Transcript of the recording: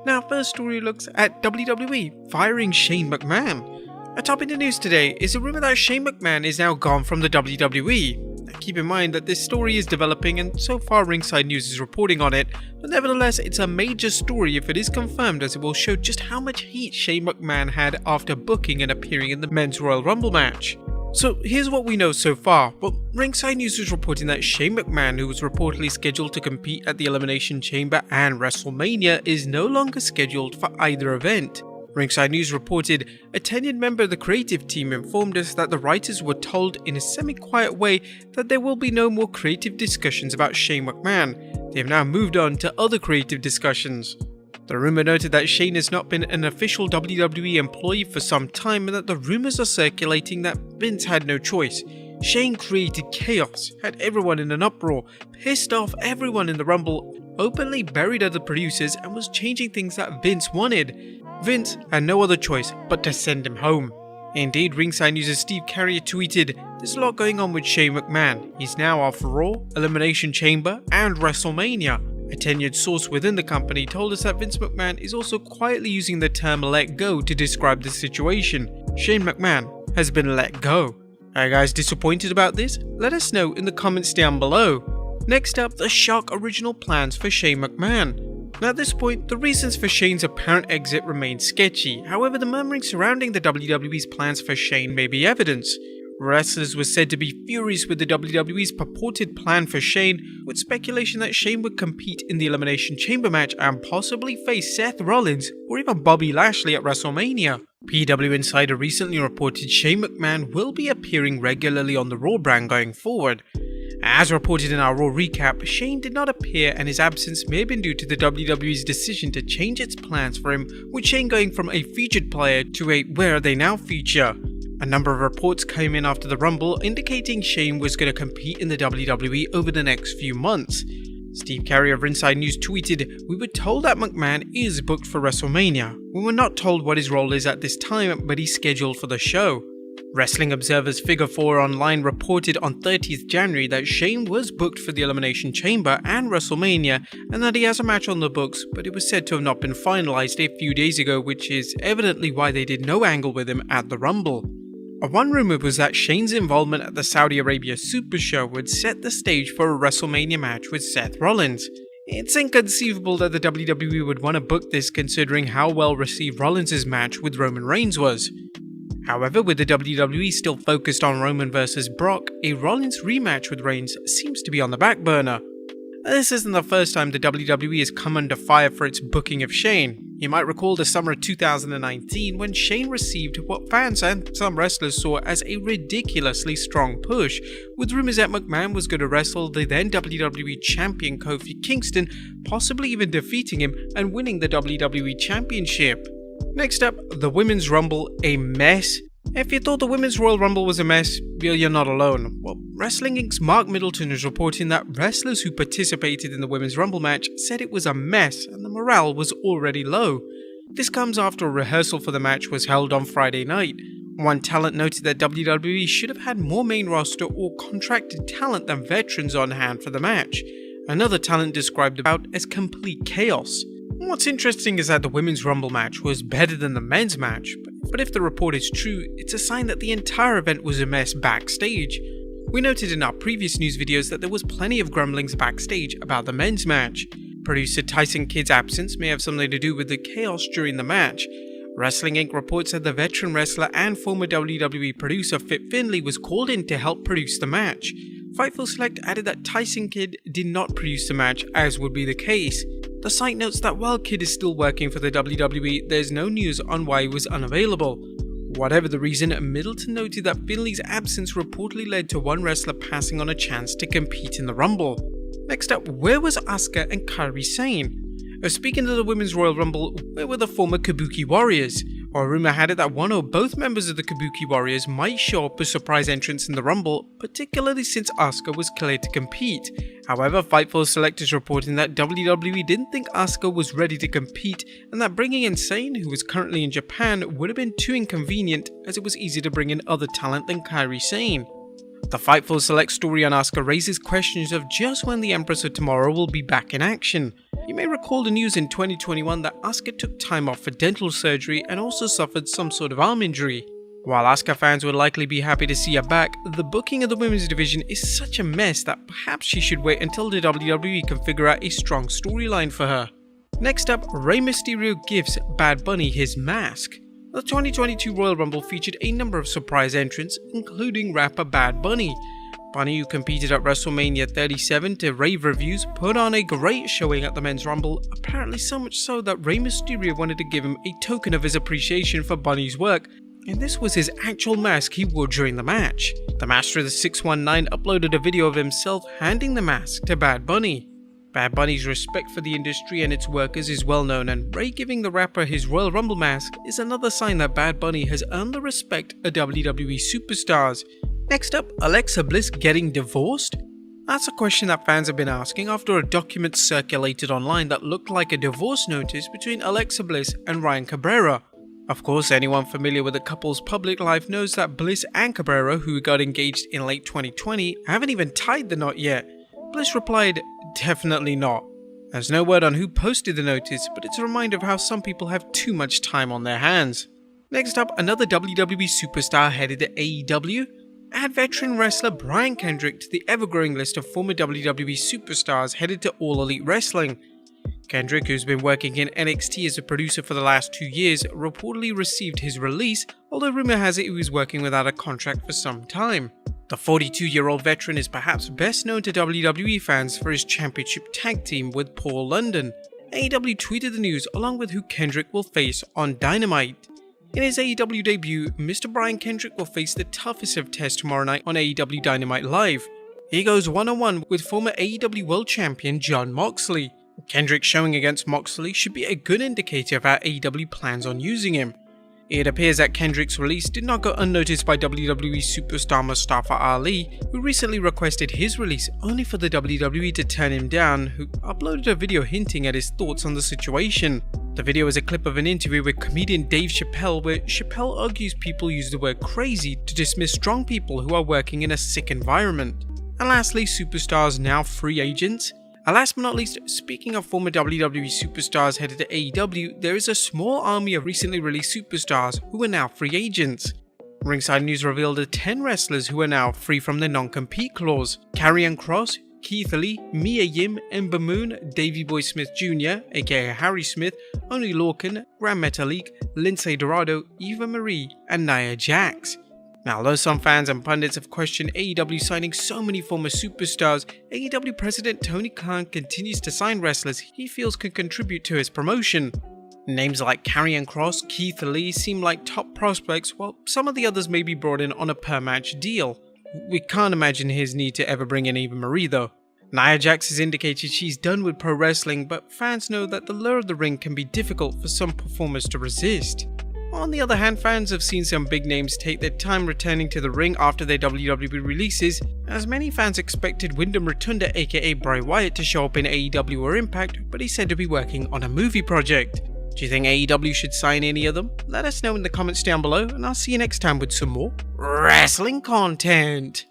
Now, first story looks at WWE firing Shane McMahon. Atop in the news today is a rumor that Shane McMahon is now gone from the WWE. Now, keep in mind that this story is developing and so far Ringside News is reporting on it, but nevertheless it's a major story if it is confirmed, as it will show just how much heat Shane McMahon had after booking and appearing in the Men's Royal Rumble match. So here's what we know so far. Well, Ringside News is reporting that Shane McMahon, who was reportedly scheduled to compete at the Elimination Chamber and WrestleMania, is no longer scheduled for either event. Ringside News reported, a tenured member of the creative team informed us that the writers were told in a semi-quiet way that there will be no more creative discussions about Shane McMahon. They have now moved on to other creative discussions. The rumor noted that Shane has not been an official WWE employee for some time and that the rumors are circulating that Vince had no choice. Shane created chaos, had everyone in an uproar, pissed off everyone in the Rumble, openly buried other producers and was changing things that Vince wanted. Vince had no other choice but to send him home. Indeed, Ringside News' Steve Carrier tweeted, "There's a lot going on with Shane McMahon. He's now off Raw, Elimination Chamber and WrestleMania." A tenured source within the company told us that Vince McMahon is also quietly using the term "let go" to describe the situation. Shane McMahon has been let go. Are you guys disappointed about this? Let us know in the comments down below. Next up, the shock original plans for Shane McMahon. Now at this point, the reasons for Shane's apparent exit remain sketchy. However, the murmuring surrounding the WWE's plans for Shane may be evidence. Wrestlers were said to be furious with the WWE's purported plan for Shane, with speculation that Shane would compete in the Elimination Chamber match and possibly face Seth Rollins or even Bobby Lashley at WrestleMania. PW Insider recently reported Shane McMahon will be appearing regularly on the Raw brand going forward. As reported in our Raw recap, Shane did not appear and his absence may have been due to the WWE's decision to change its plans for him, with Shane going from a featured player to a "where are they now" feature. A number of reports came in after the Rumble indicating Shane was going to compete in the WWE over the next few months. Steve Carrier of Ringside News tweeted, "We were told that McMahon is booked for WrestleMania. We were not told what his role is at this time, but he's scheduled for the show." Wrestling Observer's Figure 4 Online reported on 30th January that Shane was booked for the Elimination Chamber and WrestleMania and that he has a match on the books, but it was said to have not been finalized a few days ago, which is evidently why they did no angle with him at the Rumble. One rumor was that Shane's involvement at the Saudi Arabia Super Show would set the stage for a WrestleMania match with Seth Rollins. It's inconceivable that the WWE would want to book this considering how well received Rollins' match with Roman Reigns was. However, with the WWE still focused on Roman vs Brock, a Rollins rematch with Reigns seems to be on the back burner. This isn't the first time the WWE has come under fire for its booking of Shane. You might recall the summer of 2019 when Shane received what fans and some wrestlers saw as a ridiculously strong push, with rumors that McMahon was going to wrestle the then WWE Champion Kofi Kingston, possibly even defeating him and winning the WWE Championship. Next up, the Women's Rumble, a mess. If you thought the Women's Royal Rumble was a mess, you're not alone. Well, Wrestling Inc.'s Mark Middleton is reporting that wrestlers who participated in the Women's Rumble match said it was a mess and the morale was already low. This comes after a rehearsal for the match was held on Friday night. One talent noted that WWE should have had more main roster or contracted talent than veterans on hand for the match. Another talent described the bout as complete chaos. What's interesting is that the Women's Rumble match was better than the men's match, but if the report is true, it's a sign that the entire event was a mess backstage. We noted in our previous news videos that there was plenty of grumblings backstage about the men's match. Producer Tyson Kidd's absence may have something to do with the chaos during the match. Wrestling Inc. reports that the veteran wrestler and former WWE producer Fit Finlay was called in to help produce the match. Fightful Select added that Tyson Kidd did not produce the match, as would be the case. The site notes that while Kidd is still working for the WWE, there's no news on why he was unavailable. Whatever the reason, Middleton noted that Finlay's absence reportedly led to one wrestler passing on a chance to compete in the Rumble. Next up, where was Asuka and Kairi Sane? Speaking of the Women's Royal Rumble, where were the former Kabuki Warriors? Or rumor had it that one or both members of the Kabuki Warriors might show up as surprise entrants in the Rumble, particularly since Asuka was cleared to compete. However, Fightful Select is reporting that WWE didn't think Asuka was ready to compete and that bringing in Sane, who is currently in Japan, would have been too inconvenient as it was easy to bring in other talent than Kairi Sane. The Fightful Select story on Asuka raises questions of just when the Empress of Tomorrow will be back in action. You may recall the news in 2021 that Asuka took time off for dental surgery and also suffered some sort of arm injury. While Asuka fans would likely be happy to see her back, the booking of the women's division is such a mess that perhaps she should wait until the WWE can figure out a strong storyline for her. Next up, Rey Mysterio gives Bad Bunny his mask. The 2022 Royal Rumble featured a number of surprise entrants, including rapper Bad Bunny. Bunny, who competed at WrestleMania 37 to rave reviews, put on a great showing at the Men's Rumble, apparently so much so that Rey Mysterio wanted to give him a token of his appreciation for Bunny's work, and this was his actual mask he wore during the match. The Master of the 619 uploaded a video of himself handing the mask to Bad Bunny. Bad Bunny's respect for the industry and its workers is well known, and Rey giving the rapper his Royal Rumble mask is another sign that Bad Bunny has earned the respect of WWE superstars. Next up, Alexa Bliss getting divorced? That's a question that fans have been asking after a document circulated online that looked like a divorce notice between Alexa Bliss and Ryan Cabrera. Of course, anyone familiar with the couple's public life knows that Bliss and Cabrera, who got engaged in late 2020, haven't even tied the knot yet. Bliss replied, "Definitely not." There's no word on who posted the notice, but it's a reminder of how some people have too much time on their hands. Next up, another WWE superstar headed to AEW. Add veteran wrestler Brian Kendrick to the ever-growing list of former WWE superstars headed to All Elite Wrestling. Kendrick, who's been working in NXT as a producer for the last 2 years, reportedly received his release, although rumor has it he was working without a contract for some time. The 42-year-old veteran is perhaps best known to WWE fans for his championship tag team with Paul London. AEW tweeted the news along with who Kendrick will face on Dynamite. In his AEW debut, Mr. Brian Kendrick will face the toughest of tests tomorrow night on AEW Dynamite Live. He goes one-on-one with former AEW World Champion Jon Moxley. Kendrick showing against Moxley should be a good indicator of how AEW plans on using him. It appears that Kendrick's release did not go unnoticed by WWE superstar Mustafa Ali, who recently requested his release only for the WWE to turn him down, who uploaded a video hinting at his thoughts on the situation. The video is a clip of an interview with comedian Dave Chappelle, where Chappelle argues people use the word crazy to dismiss strong people who are working in a sick environment. And lastly, superstars now free agents. And last but not least, speaking of former WWE superstars headed to AEW, there is a small army of recently released superstars who are now free agents. Ringside News revealed the 10 wrestlers who are now free from their non-compete clause. Karrion Kross, Keith Lee, Mia Yim, Ember Moon, Davey Boy Smith Jr., aka Harry Smith, Oney Lorcan, Gran Metalik, Lindsay Dorado, Eva Marie, and Nia Jax. Now, although some fans and pundits have questioned AEW signing so many former superstars, AEW President Tony Khan continues to sign wrestlers he feels can contribute to his promotion. Names like Karrion Kross, Keith Lee seem like top prospects, while some of the others may be brought in on a per-match deal. We can't imagine his need to ever bring in Eva Marie though. Nia Jax has indicated she's done with pro wrestling, but fans know that the lure of the ring can be difficult for some performers to resist. On the other hand, fans have seen some big names take their time returning to the ring after their WWE releases, as many fans expected Wyndham Rotunda aka Bray Wyatt to show up in AEW or Impact, but he's said to be working on a movie project. Do you think AEW should sign any of them? Let us know in the comments down below, and I'll see you next time with some more wrestling content.